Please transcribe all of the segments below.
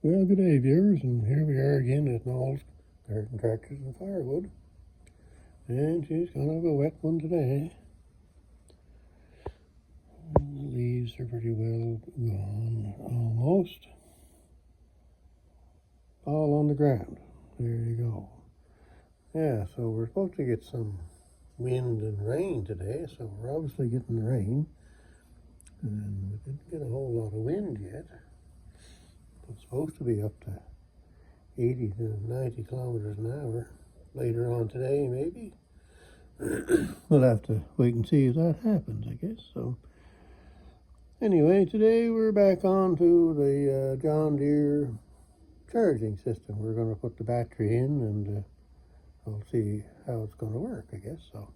Well, good day, viewers, and here we are again at Noel's Garden Tractors and Firewood. And she's kind of a wet one today. And the leaves are pretty well gone, almost. All on the ground. There you go. Yeah, so we're supposed to get some wind and rain today, so we're obviously getting the rain. And we didn't get a whole lot of wind yet. It's supposed to be up to 80 to 90 kilometers an hour later on today, maybe. We'll have to wait and see if that happens, I guess. So anyway, today we're back on to the John Deere charging system. We're going to put the battery in, and I'll see how it's going to work, I guess. So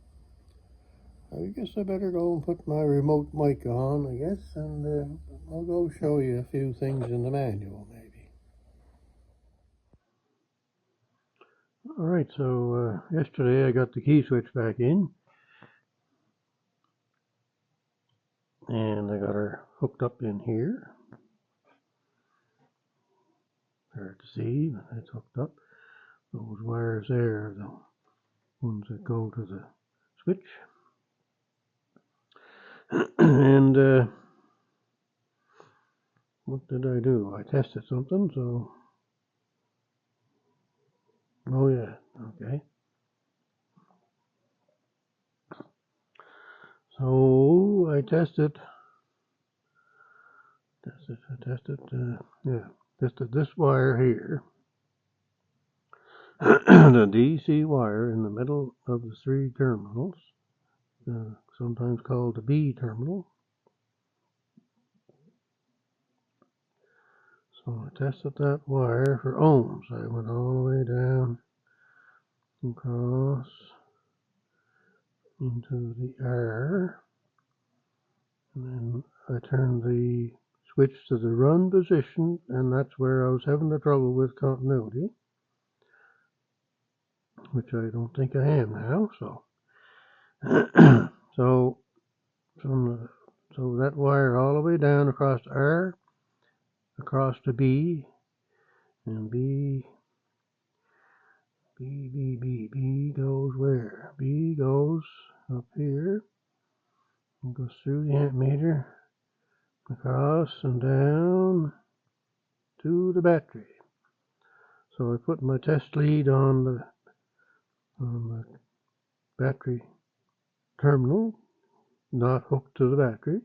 I guess I better go and put my remote mic on, I guess, and I'll go show you a few things in the manual, maybe. All right, so yesterday I got the key switch back in, and I got her hooked up in here. Hard to see, but it's hooked up. Those wires there are the ones that go to the switch. And what did I do? I tested something, so... Oh yeah, okay. So I tested this wire here. The DC wire in the middle of the three terminals, sometimes called the B terminal. So I tested that wire for ohms. I went all the way down, across, into the R, and then I turned the switch to the run position, and that's where I was having the trouble with continuity, which I don't think I am now. So so that wire all the way down across R, across to B, and B goes where? B goes up here and goes through the ammeter, across and down to the battery. So I put my test lead on the battery terminal, not hooked to the battery,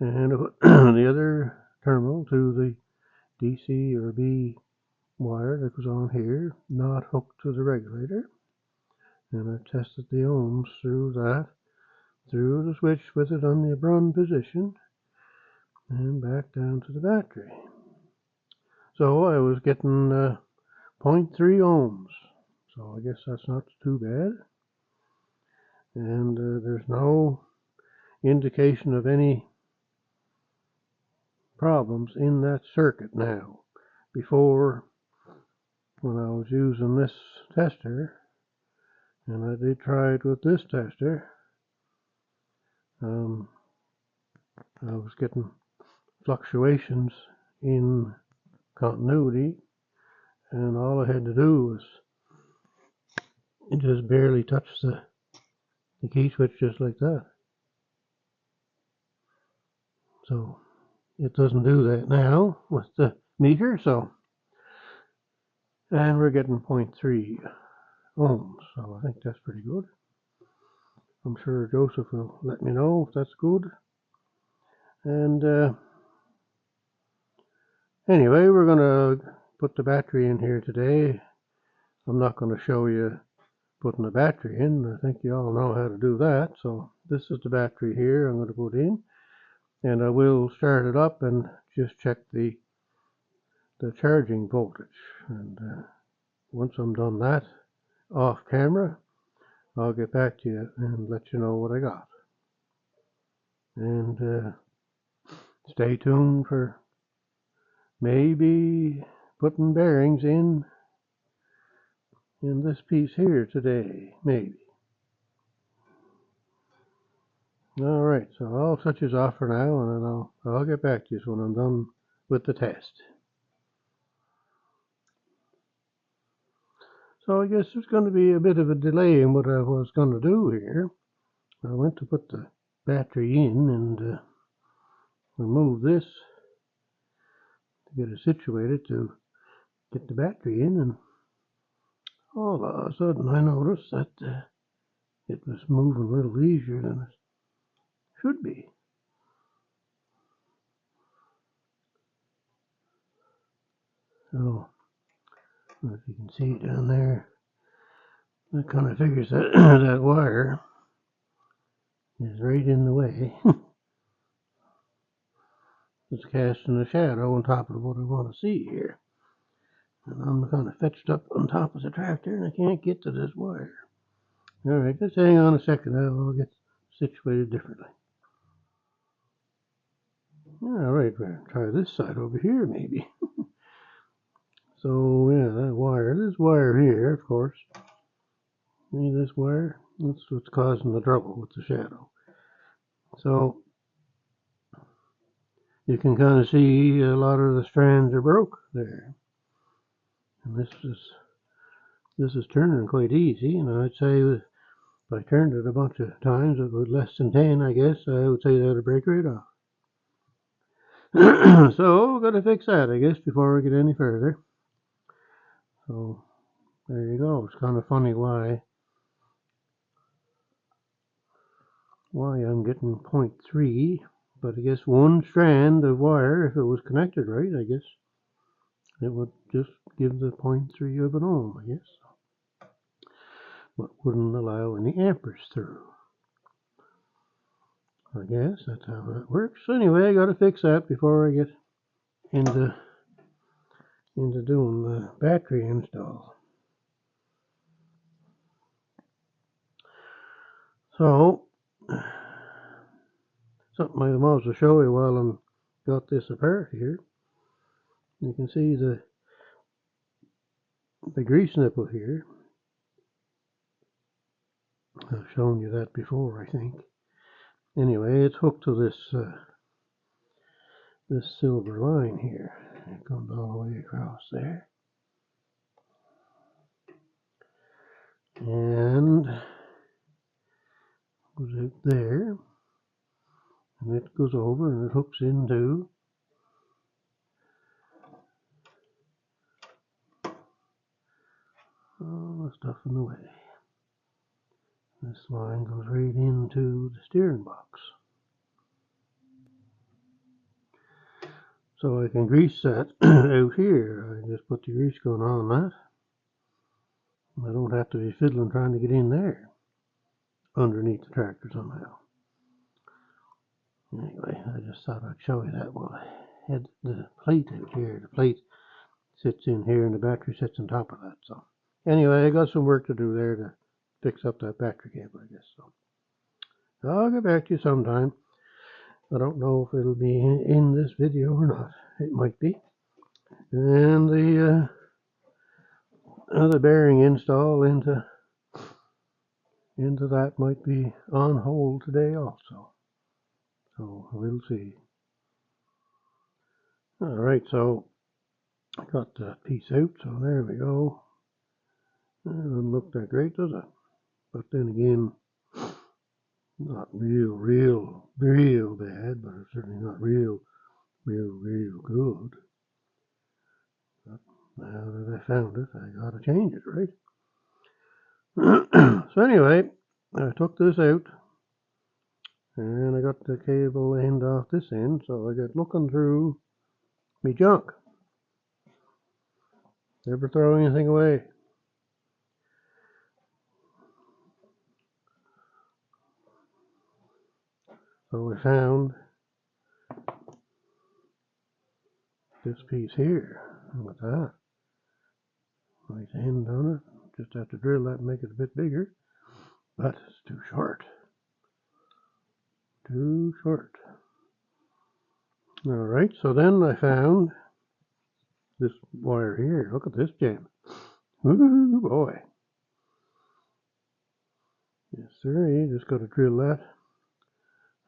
and the other terminal to the DC or B wire that was on here, not hooked to the regulator, and I tested the ohms through that, through the switch with it on the run position, and back down to the battery. So I was getting 0.3 ohms, so I guess that's not too bad. And there's no indication of any problems in that circuit now. Before, when I was using this tester, and I did try it with this tester, I was getting fluctuations in continuity, and all I had to do was just barely touch the key switch just like that. So it doesn't do that now with the meter, so, and we're getting 0.3 ohms, so I think that's pretty good. I'm sure Joseph will let me know if that's good. And anyway, we're going to put the battery in here today. I'm not going to show you putting the battery in. I think you all know how to do that. So this is the battery here I'm going to put in, and I will start it up and just check the charging voltage. And once I'm done that off camera, I'll get back to you and let you know what I got. And stay tuned for maybe putting bearings in this piece here today, maybe. All right, so I'll switch this off for now, and then I'll get back to you when I'm done with the test. So I guess there's going to be a bit of a delay in what I was going to do here. I went to put the battery in and remove this to get it situated to get the battery in, and all of a sudden I noticed that it was moving a little easier than it should be. So, if you can see down there, that kind of figures that that wire is right in the way. It's casting a shadow on top of what I want to see here. And I'm kind of fetched up on top of the tractor and I can't get to this wire. Alright, just hang on a second, I'll get situated differently. Alright, we'll try this side over here maybe. So yeah, this wire here, of course. See this wire? That's what's causing the trouble with the shadow. So you can kind of see a lot of the strands are broke there. And this is turning quite easy, and I'd say if I turned it a bunch of times, with less than 10, I guess, I would say that'd break right off. So, got to fix that, I guess, before we get any further. So, there you go. It's kind of funny why I'm getting 0.3, but I guess one strand of wire, if it was connected right, I guess, it would just give the 0.3 of an ohm, I guess. But wouldn't allow any amperes through. I guess that's how that works. Anyway, I got to fix that before I get into doing the battery install. So, something I might as well show you while I'm got this apart here. You can see the grease nipple here. I've shown you that before, I think. Anyway, it's hooked to this silver line here. It comes all the way across there. And goes out there. And it goes over and it hooks into all the stuff in the way. This line goes right into the steering box. So I can grease that out here. I just put the grease gun on that. I don't have to be fiddling trying to get in there underneath the tractor somehow. Anyway, I just thought I'd show you that while I had the plate out here. The plate sits in here and the battery sits on top of that. So anyway, I got some work to do there to fix up that battery cable, I guess. So I'll get back to you sometime. I don't know if it'll be in this video or not. It might be. And the bearing install into that might be on hold today also. So we'll see. Alright, so I got that piece out, so there we go. It doesn't look that great, does it? But then again, not real bad, but it's certainly not real good. But now that I found it, I gotta change it, right? So anyway, I took this out, and I got the cable end off this end, so I got looking through me junk. Never throw anything away. So I found this piece here. Look at that. Nice end on it. Just have to drill that and make it a bit bigger. But it's too short. Too short. Alright, so then I found this wire here. Look at this jam. Ooh, boy. Yes, sir. You just got to drill that.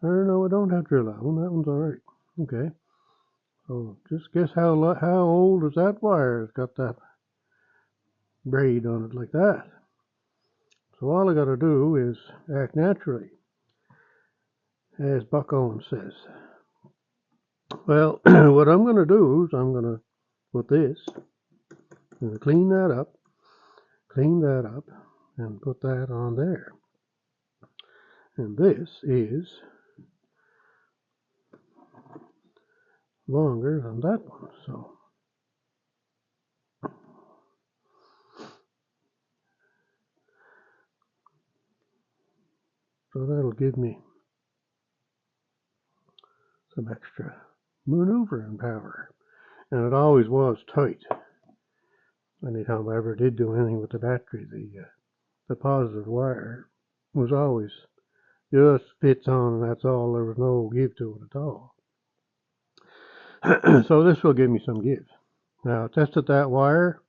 Or no, I don't have to drill that one. That one's alright. Okay. So just guess how old is that wire? It's got that braid on it like that. So all I got to do is act naturally, as Buck Owens says. Well, what I'm going to do is I'm going to put this, I'm going to clean that up, and put that on there. And this is longer than that one, so that'll give me some extra maneuvering power. And it always was tight. Anytime I ever did do anything with the battery, the positive wire was always just fits on, and that's all. There was no give to it at all. So this will give me some give. Now I tested that wire,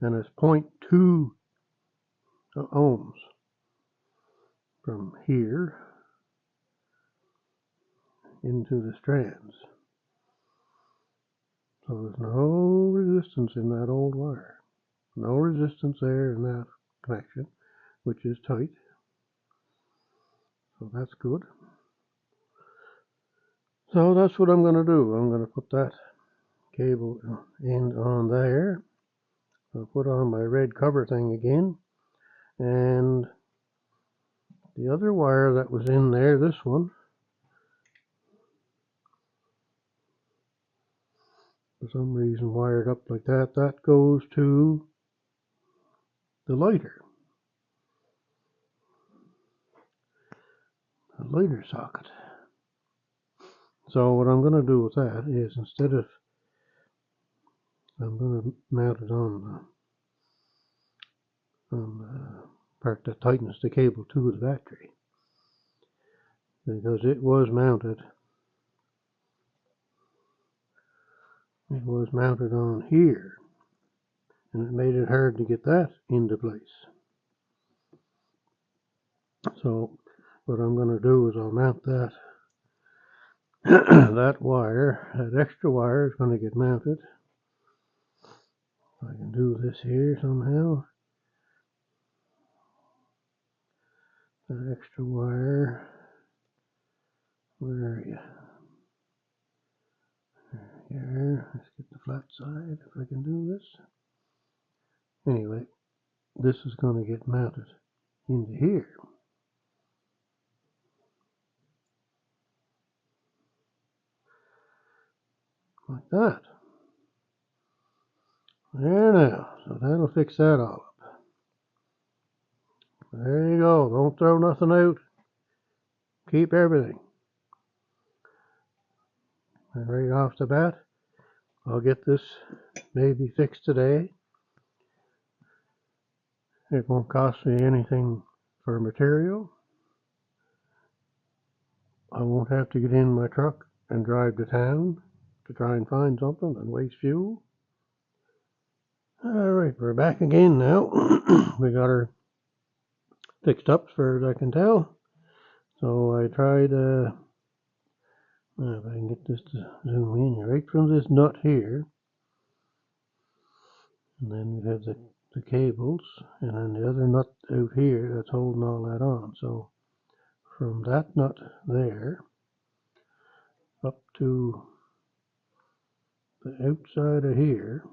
and it's 0.2 ohms from here into the strands. So there's no resistance in that old wire. No resistance there in that connection, which is tight. So that's good. So that's what I'm going to do. I'm going to put that cable end on there. I'll put on my red cover thing again. And the other wire that was in there, this one, for some reason wired up like that, that goes to the lighter socket. So what I'm going to do with that is, instead of, I'm going to mount it on the part that tightens the cable to the battery, because it was mounted on here, and it made it hard to get that into place. So what I'm going to do is I'll mount that that wire, that extra wire is going to get mounted. I can do this here somehow. That extra wire, where are you? Here, let's get the flat side if I can do this. Anyway, this is going to get mounted into here. Like that. There now. So that'll fix that all up. There you go. Don't throw nothing out. Keep everything. And right off the bat, I'll get this maybe fixed today. It won't cost me anything for material. I won't have to get in my truck and drive to town to try and find something and waste fuel. Alright, we're back again now. We got her fixed up as far as I can tell. So I tried, if I can get this to zoom in, right from this nut here. And then we have the cables, and then the other nut out here that's holding all that on. So from that nut there up to the outside of here,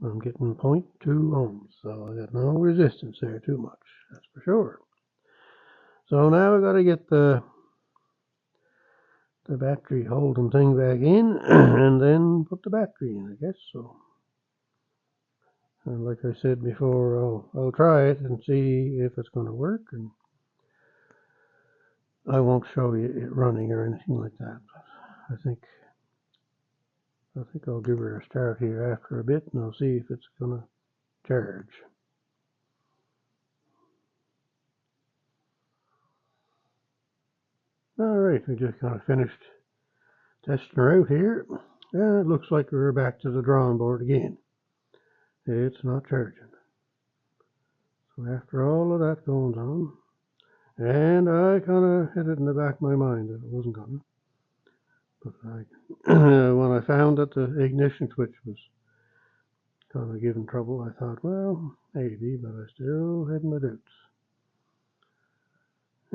I'm getting 0.2 ohms, so I got no resistance there too much, that's for sure. So now I got to get the battery holding thing back in, and then put the battery in, I guess. So, and like I said before, I'll try it and see if it's going to work, and I won't show you it running or anything like that. But I think I'll give her a start here after a bit, and I'll see if it's going to charge. Alright, we just kind of finished testing her out here, and it looks like we're back to the drawing board again. It's not charging. So after all of that going on, and I kind of had it in the back of my mind that it wasn't gonna, but when I found that the ignition switch was kind of giving trouble. I thought, well, maybe, but I still had my doubts.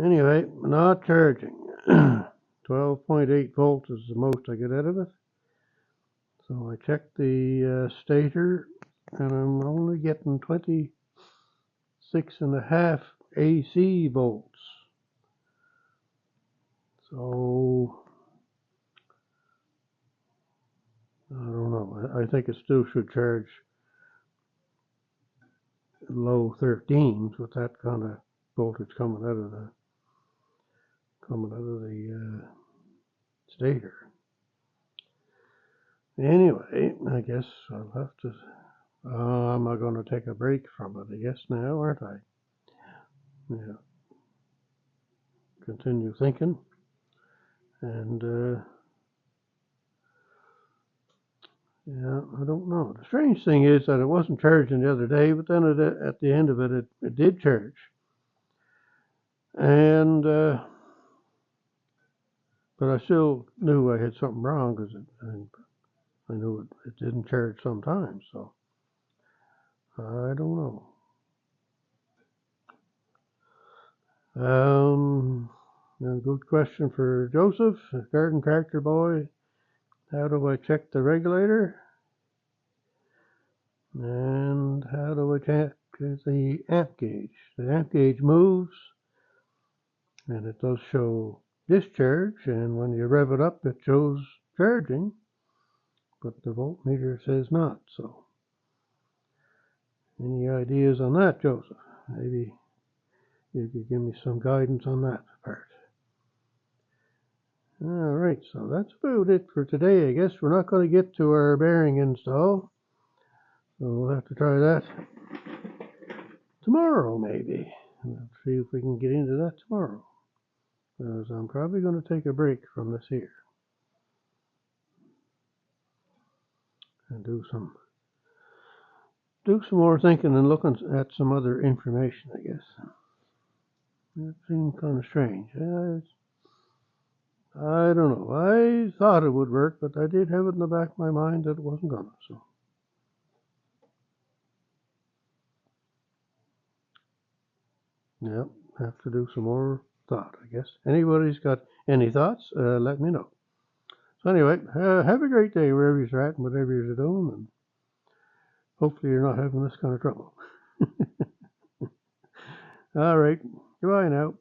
Anyway, not charging. 12.8 volts is the most I get out of it. So I checked the stator, and I'm only getting 26.5 AC volts. So I don't know. I think it still should charge low 13s with that kind of voltage coming out of the stator. Anyway, I guess I'll have to. I'm going to take a break from it, I guess now, aren't I? Yeah. Continue thinking, and yeah, I don't know. The strange thing is that it wasn't charging the other day, but then at the end of it, it did charge. And but I still knew I had something wrong because I knew it didn't charge sometimes. So I don't know. A good question for Joseph, garden tractor boy. How do I check the regulator? And how do I check the amp gauge? The amp gauge moves, and it does show discharge, and when you rev it up, it shows charging, but the voltmeter says not. So, any ideas on that, Joseph? Maybe you could give me some guidance on that part. All right, so that's about it for today. I guess we're not going to get to our bearing install, so we'll have to try that tomorrow, maybe. We'll see if we can get into that tomorrow, because I'm probably going to take a break from this here and do some more thinking and looking at some other information, I guess. It seemed kind of strange. I don't know. I thought it would work, but I did have it in the back of my mind that it wasn't gonna. So, yeah, have to do some more thought, I guess. Anybody's got any thoughts? Let me know. So anyway, have a great day wherever you're at and whatever you're doing, and hopefully you're not having this kind of trouble. All right. Goodbye now.